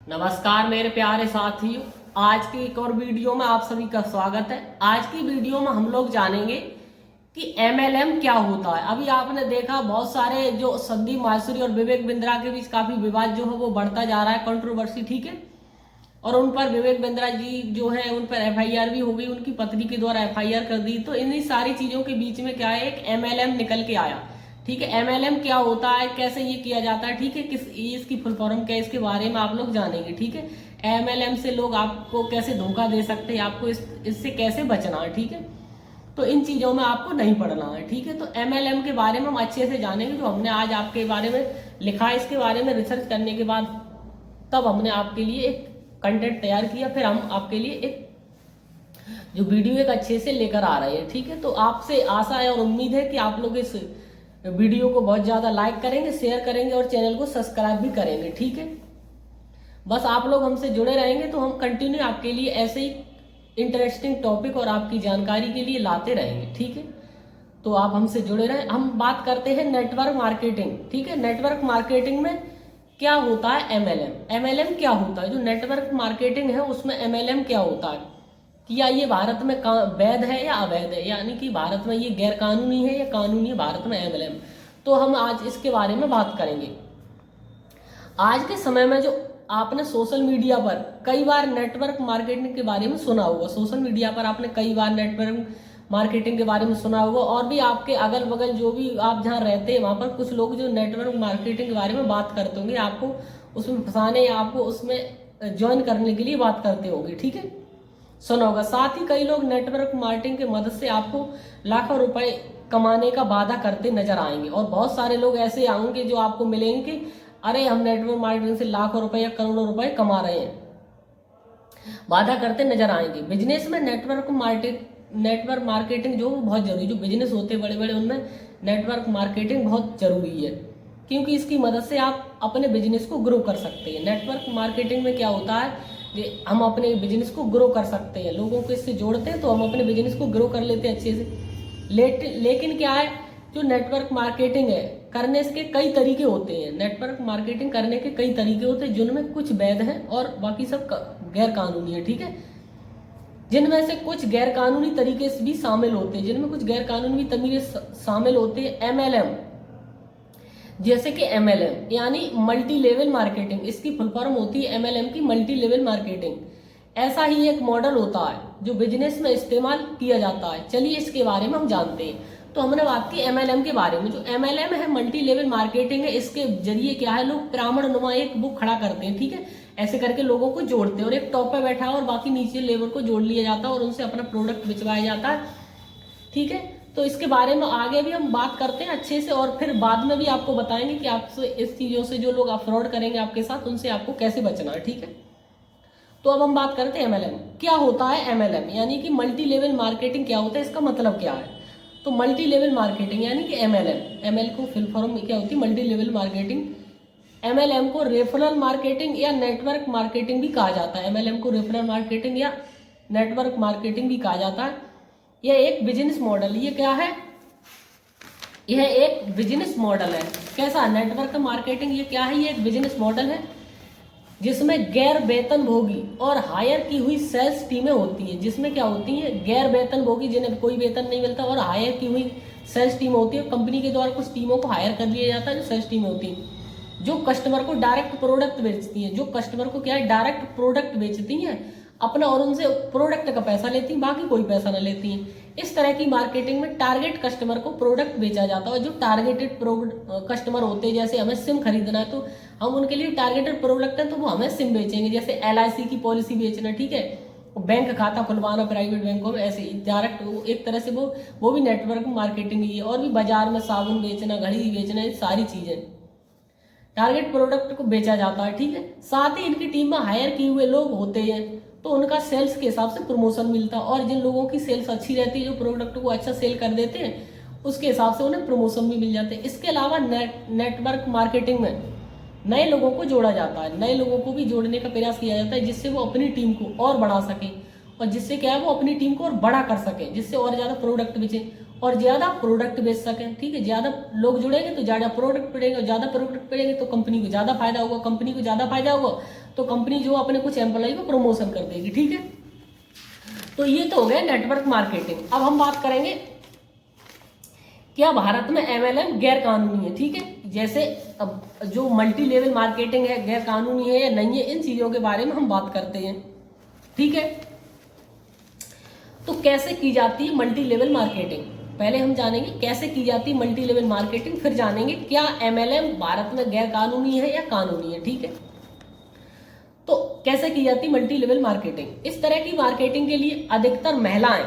नमस्कार मेरे प्यारे साथियों, आज की एक और वीडियो में आप सभी का स्वागत है। आज की वीडियो में हम लोग जानेंगे कि एमएलएम क्या होता है। अभी आपने देखा बहुत सारे जो संदीप माहेश्वरी और विवेक बिंद्रा के बीच काफी विवाद जो है वो बढ़ता जा रहा है, कंट्रोवर्सी, ठीक है। और उन पर विवेक बिंद्रा जी जो है उन पर एफआईआर भी हो गई, उनकी पत्नी के द्वारा एफआईआर कर दी। तो इन्हीं सारी चीजों के बीच में क्या है, एक एमएलएम निकल के आया, ठीक है। एमएलएम क्या होता है, कैसे ये किया जाता है, ठीक है, किस इसकी फुल फॉर्म क्या है, इसके बारे में आप लोग जानेंगे, ठीक है। एमएलएम से लोग आपको कैसे धोखा दे सकते हैं, आपको इससे कैसे बचना है, ठीक है। तो इन चीजों में आपको नहीं पढ़ना है, ठीक है। तो एमएलएम के बारे में हम अच्छे से जानेंगे। जो हमने आज आपके बारे में लिखा है, इसके बारे में रिसर्च करने के बाद तब हमने आपके लिए एक कंटेंट तैयार किया, फिर हम आपके लिए एक जो वीडियो एक अच्छे से लेकर आ रहे हैं, ठीक है। तो आपसे आशा है और उम्मीद है कि आप लोग इस वीडियो को बहुत ज्यादा लाइक करेंगे, शेयर करेंगे और चैनल को सब्सक्राइब भी करेंगे, ठीक है। बस आप लोग हमसे जुड़े रहेंगे तो हम कंटिन्यू आपके लिए ऐसे ही इंटरेस्टिंग टॉपिक और आपकी जानकारी के लिए लाते रहेंगे, ठीक है। तो आप हमसे जुड़े रहें। हम बात करते हैं नेटवर्क मार्केटिंग, ठीक है। नेटवर्क मार्केटिंग में क्या होता है एमएलएम। एमएलएम क्या होता है, जो नेटवर्क मार्केटिंग है उसमें एमएलएम क्या होता है, कि या ये भारत में वैध है या अवैध है, यानी कि भारत में ये गैर कानूनी है या कानूनी है भारत में एमएलएम। तो हम आज इसके बारे में बात करेंगे। आज के समय में जो आपने सोशल मीडिया पर कई बार नेटवर्क मार्केटिंग के बारे में सुना होगा, सोशल मीडिया पर आपने कई बार नेटवर्क मार्केटिंग के बारे में सुना होगा, और भी आपके अगल बगल जो भी आप जहाँ रहते हैं वहां पर कुछ लोग जो नेटवर्क मार्केटिंग के बारे में बात करते होंगे, आपको उसमें फंसाने या आपको उसमें ज्वाइन करने के लिए बात करते होंगे, ठीक है, सुना होगा। साथ ही कई लोग नेटवर्क मार्केटिंग की मदद से आपको लाखों रुपए कमाने का वादा करते नजर आएंगे, और बहुत सारे लोग ऐसे आएंगे जो आपको मिलेंगे कि अरे हम नेटवर्क मार्केटिंग से लाखों रुपए या करोड़ों रुपए कमा रहे हैं, वादा करते नजर आएंगे। बिजनेस में नेटवर्क मार्केटिंग जो बहुत जरूरी, जो बिजनेस होते हैं बड़े बड़े उनमें नेटवर्क मार्केटिंग बहुत जरूरी है, क्योंकि इसकी मदद से आप अपने बिजनेस को ग्रो कर सकते हैं। नेटवर्क मार्केटिंग में क्या होता है कि हम अपने बिजनेस को ग्रो कर सकते हैं, लोगों को इससे जोड़ते हैं तो हम अपने बिजनेस को ग्रो कर लेते हैं अच्छे से। लेकिन क्या है, जो नेटवर्क मार्केटिंग है करने के कई तरीके होते हैं। नेटवर्क मार्केटिंग करने के कई तरीके होते हैं, जिनमें कुछ वैध है और बाकी सब गैर कानूनी है, ठीक है। जिनमें से कुछ गैर कानूनी तरीके से भी शामिल होते हैं, जिनमें कुछ गैर कानूनी तरीके शामिल होते हैं। एमएलएम, जैसे कि एमएलएम यानी मल्टी लेवल मार्केटिंग, इसकी फुल फॉर्म होती है एमएलएम की, मल्टी लेवल मार्केटिंग। ऐसा ही एक मॉडल होता है जो बिजनेस में इस्तेमाल किया जाता है। चलिए इसके बारे में हम जानते हैं। तो हमने बात की एमएलएम के बारे में। जो एमएलएम है, मल्टी लेवल मार्केटिंग है, इसके जरिए क्या है, लोग पिरामिड नुमा एक बुक खड़ा करते हैं, ठीक है। ऐसे करके लोगों को जोड़ते हैं और एक टॉप पे बैठा है और बाकी नीचे लेवल को जोड़ लिया जाता है और उनसे अपना प्रोडक्ट बिचवाया जाता है, ठीक है। तो इसके बारे में आगे भी हम बात करते हैं अच्छे से, और फिर बाद में भी आपको बताएंगे कि आपसे इस चीजों से जो लोग फ्रॉड करेंगे आपके साथ, उनसे आपको कैसे बचना है, ठीक है। तो अब हम बात करते हैं एमएलएम क्या होता है। एमएलएम यानी कि मल्टी लेवल मार्केटिंग क्या होता है, इसका मतलब क्या है। तो मल्टी लेवल मार्केटिंग यानी कि एमएलएम, एमएल को फुल फॉर्म में क्या होती है, मल्टी लेवल मार्केटिंग। एमएलएम को रेफरल मार्केटिंग या नेटवर्क मार्केटिंग भी कहा जाता है। एमएलएम को रेफरल मार्केटिंग या नेटवर्क मार्केटिंग भी कहा जाता है। यह एक बिजनेस मॉडल, ये क्या है, यह एक बिजनेस मॉडल है। कैसा, नेटवर्क मार्केटिंग, ये क्या है, ये एक बिजनेस मॉडल है जिसमें गैर वेतनभोगी और हायर की हुई सेल्स टीमें होती हैं। जिसमें क्या होती हैं, गैर वेतनभोगी जिन्हें कोई वेतन नहीं मिलता, और हायर की हुई सेल्स टीम होती है। कंपनी के द्वारा कुछ टीमों को हायर कर लिया जाता है, जो सेल्स टीम होती है, जो कस्टमर को डायरेक्ट प्रोडक्ट बेचती हैं, जो कस्टमर को क्या है, डायरेक्ट प्रोडक्ट बेचती हैं अपना, और उनसे प्रोडक्ट का पैसा लेती हैं, बाकी कोई पैसा न लेती हैं। इस तरह की मार्केटिंग में टारगेट कस्टमर को प्रोडक्ट बेचा जाता है। जो टारगेटेड कस्टमर होते हैं, जैसे हमें सिम खरीदना है तो हम उनके लिए टारगेटेड प्रोडक्ट है तो वो हमें सिम बेचेंगे, जैसे एलआईसी की पॉलिसी बेचना, ठीक है, बैंक खाता खुलवाना प्राइवेट बैंकों में, ऐसे डायरेक्ट एक तरह से वो भी नेटवर्क मार्केटिंग ही है। और भी बाजार में साबुन बेचना, घड़ी बेचना, ये सारी चीजें टारगेट प्रोडक्ट को बेचा जाता है, ठीक है। साथ ही इनकी टीम में हायर किए हुए लोग होते हैं, तो उनका सेल्स के हिसाब से प्रमोशन मिलता है, और जिन लोगों की सेल्स अच्छी रहती है, जो प्रोडक्ट को अच्छा सेल कर देते हैं, उसके हिसाब से उन्हें प्रमोशन भी मिल जाते हैं। इसके अलावा नेटवर्क मार्केटिंग में नए लोगों को जोड़ा जाता है, नए लोगों को भी जोड़ने का प्रयास किया जाता है, जिससे वो अपनी टीम को और बढ़ा सके, और जिससे क्या है, वो अपनी टीम को और बड़ा कर सके, जिससे और ज्यादा प्रोडक्ट बेचे और ज्यादा प्रोडक्ट बेच सकें, ठीक है। ज्यादा लोग जुड़ेंगे तो ज्यादा प्रोडक्ट पड़ेंगे, और ज्यादा प्रोडक्ट पड़ेंगे तो कंपनी को ज्यादा फायदा होगा, कंपनी को ज्यादा फायदा होगा तो कंपनी जो अपने कुछ एम्प्लॉय को प्रमोशन कर देगी। ठीक है, तो ये तो हो गया नेटवर्क मार्केटिंग। अब हम बात करेंगे क्या भारत में MLM गैर कानूनी है। ठीक है, जैसे अब जो मल्टी लेवल मार्केटिंग है गैर कानूनी है या नहीं है, इन चीजों के बारे में हम बात करते हैं। ठीक है, तो कैसे की जाती है मल्टी लेवल मार्केटिंग, पहले हम जानेंगे कैसे की जाती है मल्टी लेवल मार्केटिंग, फिर जानेंगे क्या MLM भारत में गैर कानूनी है या कानूनी है। ठीक है, तो कैसे की जाती मल्टी लेवल मार्केटिंग। इस तरह की मार्केटिंग के लिए अधिकतर महिलाएं,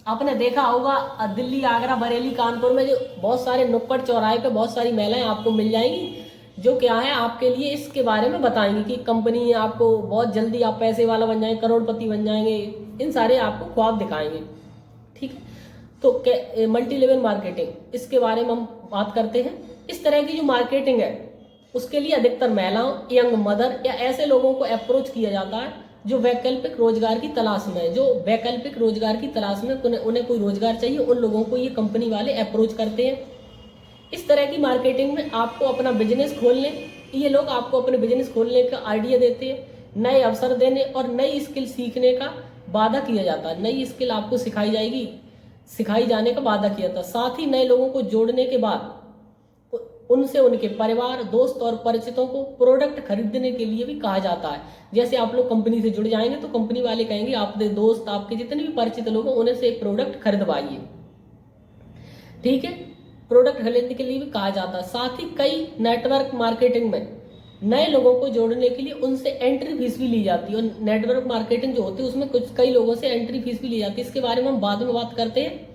आपने देखा होगा दिल्ली, आगरा, बरेली, कानपुर में जो बहुत सारे नुक्कड़ चौराहे पे बहुत सारी महिलाएं आपको मिल जाएंगी जो क्या है आपके लिए इसके बारे में बताएंगी कि कंपनी आपको बहुत जल्दी आप पैसे वाला बन जाएंगे, करोड़पति बन जाएंगे, इन सारे आपको ख्वाब दिखाएंगे। ठीक है, तो मल्टी लेवल मार्केटिंग इसके बारे में हम बात करते हैं। इस तरह की जो मार्केटिंग है उसके लिए अधिकतर महिलाओं, यंग मदर या ऐसे लोगों को अप्रोच किया जाता है जो वैकल्पिक रोजगार की तलाश में है, जो वैकल्पिक रोजगार की तलाश में उन्हें कोई रोजगार चाहिए, उन लोगों को ये कंपनी वाले अप्रोच करते हैं। इस तरह की मार्केटिंग में आपको अपना बिजनेस खोलने, ये लोग आपको अपने बिजनेस खोलने का आइडिया देते हैं, नए अवसर देने और नई स्किल सीखने का वादा किया जाता है। नई स्किल आपको सिखाई जाएगी, सिखाई जाने का वादा किया था। साथ ही नए लोगों को जोड़ने के बाद उनसे उनके परिवार, दोस्त और परिचितों को प्रोडक्ट खरीदने के लिए भी कहा जाता है। जैसे आप लोग कंपनी से जुड़ जाएंगे तो कंपनी वाले कहेंगे आपके दोस्त, आपके जितने भी परिचित लोग हैं उन्हें से एक प्रोडक्ट खरीदवाइए। ठीक है, प्रोडक्ट खरीदने के लिए भी कहा जाता है। साथ ही कई नेटवर्क मार्केटिंग में नए लोगों को जोड़ने के लिए उनसे एंट्री फीस भी ली जाती है, और नेटवर्क मार्केटिंग जो होती है उसमें कुछ कई लोगों से एंट्री फीस भी ली जाती है। इसके बारे में हम बाद में बात करते हैं।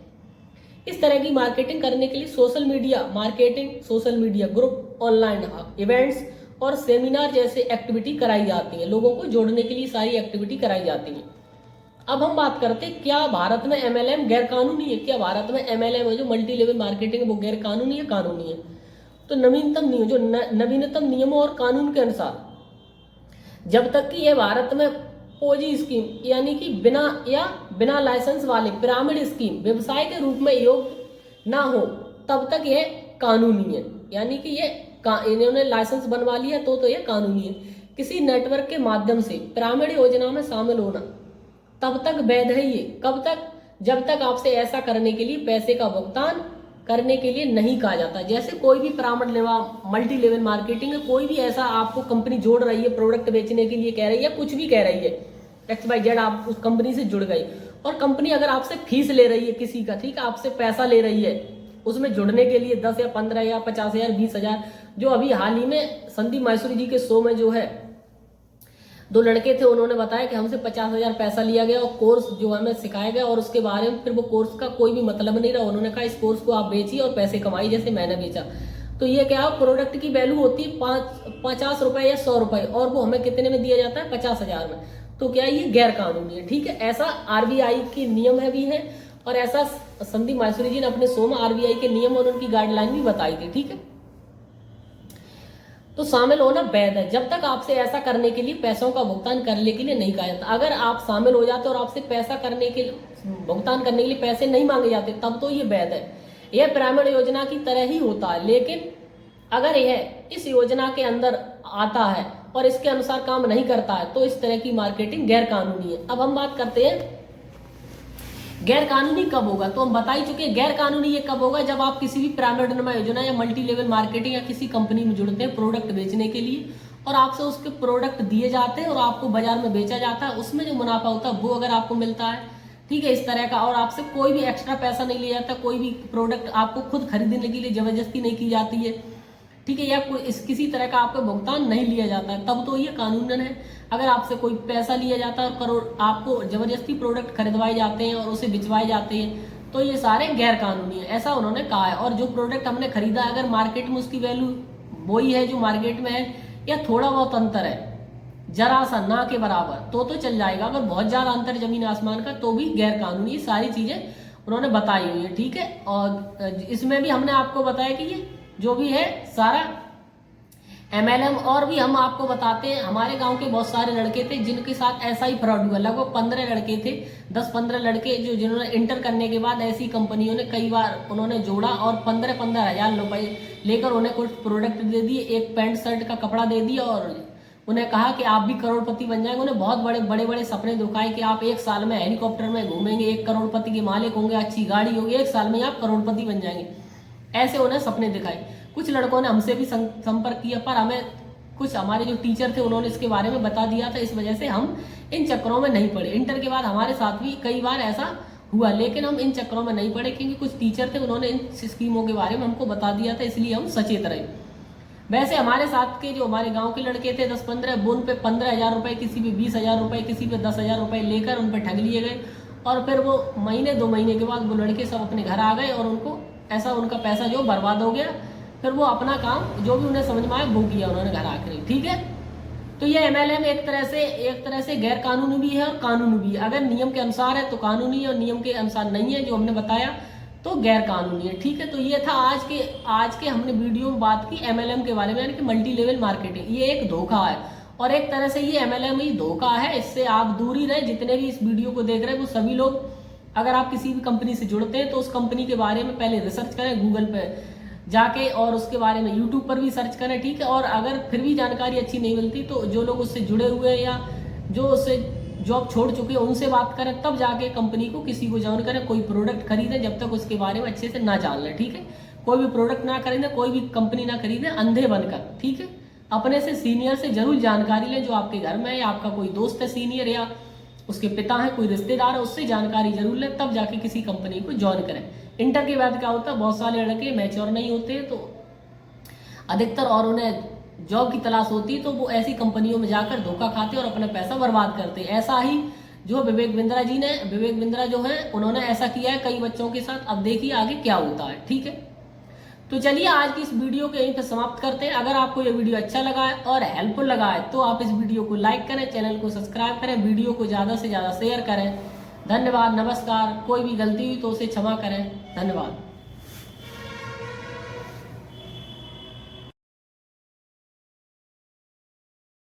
इस तरह की मार्केटिंग करने के लिए social media marketing, social media group, online events और सेमिनार जैसे एक्टिविटी कराई जाती है। लोगों को जोड़ने के लिए सारी एक्टिविटी कराई जाती है। अब हम बात करते हैं क्या भारत में MLM गैर कानूनी है। क्या भारत में MLM है जो मल्टी लेवल मार्केटिंग है वो गैर कानूनी है, कानूनी है। तो नवीनतम नियम, जो नवीनतम नियमों और कानून के अनुसार जब तक कि यह भारत में पोजी स्कीम यानी कि बिना लाइसेंस वाले पिरामिड स्कीम व्यवसाय के रूप में योग्य ना हो तब तक यह कानूनी है। यानी कि इन्होंने लाइसेंस बनवा लिया तो यह कानूनी है। किसी नेटवर्क के माध्यम से पिरामिड योजना में शामिल होना तब तक वैध है ये, कब तक, जब तक आपसे ऐसा करने के लिए पैसे का भुगतान करने के लिए नहीं कहा जाता। जैसे कोई भी पिरामिड मल्टी लेवल मार्केटिंग में कोई भी ऐसा आपको कंपनी जोड़ रही है, प्रोडक्ट बेचने के लिए कह रही है, कुछ भी कह रही है, XYZ आप उस कंपनी से जुड़ गई और कंपनी अगर आपसे फीस ले रही है किसी का, ठीक है, आपसे पैसा ले रही है उसमें जुड़ने के लिए 10 या 15 या 50,000, 20,000, जो अभी हाल ही में संदीप माहेश्वरी जी के शो में जो है 2 लड़के थे, उन्होंने बताया कि हमसे 50,000 पैसा लिया गया और कोर्स जो हमें सिखाया गया और उसके बारे में फिर वो कोर्स का कोई भी मतलब नहीं रहा। उन्होंने कहा इस कोर्स को आप बेचिए और पैसे कमाइए जैसे मैंने बेचा। तो ये क्या, प्रोडक्ट की वैल्यू होती है 50 रुपए या 100 रुपए और वो हमें कितने में दिया जाता है, 50,000 में। तो क्या ये गैर कानूनी है। ठीक है, ऐसा RBI के नियम है भी है और ऐसा संदीप माहेश्वरी जी ने अपने शो में RBI के नियम और उनकी गाइडलाइन भी बताई थी। ठीक है, तो शामिल होना वैध है जब तक आपसे ऐसा करने के लिए पैसों का भुगतान करने के लिए नहीं कहा जाता। अगर आप शामिल हो जाते और आपसे पैसा करने के भुगतान करने के लिए पैसे नहीं मांगे जाते तब तो ये वैध है। यह पिरामिड योजना की तरह ही होता है, लेकिन अगर यह इस योजना के अंदर आता है और इसके अनुसार काम नहीं करता है तो इस तरह की मार्केटिंग गैर कानूनी है। अब हम बात करते हैं गैर कानूनी कब होगा। तो हम बता ही चुके हैं गैर कानूनी ये कब होगा, जब आप किसी भी पिरामिड योजना या मल्टी लेवल मार्केटिंग या किसी कंपनी में जुड़ते हैं प्रोडक्ट बेचने के लिए और आपसे उसके प्रोडक्ट दिए जाते हैं और आपको बाजार में बेचा जाता है, उसमें जो मुनाफा होता है वो अगर आपको मिलता है, ठीक है, इस तरह का, और आपसे कोई भी एक्स्ट्रा पैसा नहीं लिया जाता, कोई भी प्रोडक्ट आपको खुद खरीदने के लिए जबरदस्ती नहीं की जाती है, ठीक है, या किसी तरह का आपका भुगतान नहीं लिया जाता है, तब तो ये कानूनन है। अगर आपसे कोई पैसा लिया जाता है और करोड़ आपको जबरदस्ती प्रोडक्ट खरीदवाए जाते हैं और उसे बिचवाए जाते हैं तो ये सारे गैर कानूनी है, ऐसा उन्होंने कहा है। और जो प्रोडक्ट हमने खरीदा अगर मार्केट में उसकी वैल्यू वही है जो मार्केट में है या थोड़ा बहुत अंतर है, जरा सा ना के बराबर, तो चल जाएगा। अगर बहुत ज्यादा अंतर जमीन आसमान का तो भी गैर कानूनी, सारी चीजें उन्होंने बताई हुई है। ठीक है, और इसमें भी हमने आपको बताया कि ये जो भी है सारा MLM, और भी हम आपको बताते हैं हमारे गांव के बहुत सारे लड़के थे जिनके साथ ऐसा ही फ्रॉड हुआ। लगभग 15 लड़के थे, 10-15 लड़के जो जिन्होंने इंटर करने के बाद ऐसी कंपनियों ने कई बार उन्होंने जोड़ा और 15-15 हजार रुपए लेकर उन्हें कुछ प्रोडक्ट दे दिए, एक पैंट शर्ट का कपड़ा दे दिया और उन्हें कहा कि आप भी करोड़पति बन जाएंगे। उन्हें बहुत बड़े बड़े बड़े सपने दिखाए कि आप 1 साल में हेलीकॉप्टर में घूमेंगे, 1 करोड़पति के मालिक होंगे, अच्छी गाड़ी होगी, 1 साल में आप करोड़पति बन जाएंगे। ऐसे उन्हें सपने दिखाए। कुछ लड़कों ने हमसे भी संपर्क किया, पर हमें कुछ हमारे जो टीचर थे उन्होंने इसके बारे में बता दिया था, इस वजह से हम इन चक्करों में नहीं पड़े। इंटर के बाद हमारे साथ भी कई बार ऐसा हुआ, लेकिन हम इन चक्करों में नहीं पड़े क्योंकि कुछ टीचर थे उन्होंने इन स्कीमों के बारे में हमको बता दिया था, इसलिए हम सचेत रहे। वैसे हमारे साथ के जो हमारे गांव के लड़के थे 10-15, वो उन पे 15,000 रुपए, किसी पे 20,000 रुपए, किसी पे 10,000 रुपए लेकर उन पे ठग लिए गए। और फिर वो महीने 2 महीने के बाद वो लड़के सब अपने घर आ गए और उनको ऐसा उनका पैसा जो बर्बाद हो गया। फिर वो अपना काम जो भी उन्हें समझ में आया वो किया उन्होंने घर आकर। ठीक है, तो ये MLM एक तरह से गैर कानूनी भी है और कानूनी भी है। अगर नियम के अनुसार है तो कानूनी है, और नियम के अनुसार नहीं है जो हमने बताया तो गैर कानूनी है। ठीक है, तो ये था आज के हमने वीडियो में बात की MLM के बारे में, यानी कि मल्टी लेवल मार्केटिंग। ये एक धोखा है और एक तरह से ये MLM ही धोखा है, इससे आप दूर ही रहे। जितने भी इस वीडियो को देख रहे हैं वो सभी लोग, अगर आप किसी भी कंपनी से जुड़ते हैं तो उस कंपनी के बारे में पहले रिसर्च करें गूगल पे जाके, और उसके बारे में यूट्यूब पर भी सर्च करें। ठीक है, और अगर फिर भी जानकारी अच्छी नहीं मिलती तो जो लोग उससे जुड़े हुए हैं या जो उससे जॉब छोड़ चुके हैं उनसे बात करें, तब जाके कंपनी को किसी को ज्वाइन करें, कोई प्रोडक्ट खरीदें जब तक उसके बारे में अच्छे से ना जान लें। ठीक है, कोई भी प्रोडक्ट ना खरीदें, कोई भी कंपनी ना खरीदें अंधे बनकर। ठीक है, अपने से सीनियर से जरूर जानकारी लें, जो आपके घर में है, आपका कोई दोस्त है सीनियर या उसके पिता है, कोई रिश्तेदार है, उससे जानकारी जरूर लें, तब जाके किसी कंपनी को ज्वाइन करें। इंटर के बाद क्या होता है, बहुत सारे लड़के मैच्योर नहीं होते तो अधिकतर, और उन्हें जॉब की तलाश होती तो वो ऐसी कंपनियों में जाकर धोखा खाते और अपना पैसा बर्बाद करते। ऐसा ही जो विवेक बिंद्रा जो है उन्होंने ऐसा किया है कई बच्चों के साथ। अब देखिए आगे क्या होता है। ठीक है, तो चलिए आज की इस वीडियो को यहीं पर समाप्त करते हैं। अगर आपको ये वीडियो अच्छा लगा है और हेल्पफुल लगा है तो आप इस वीडियो को लाइक करें, चैनल को सब्सक्राइब करें, वीडियो को ज़्यादा से ज़्यादा शेयर करें। धन्यवाद, नमस्कार। कोई भी गलती हुई तो उसे क्षमा करें। धन्यवाद।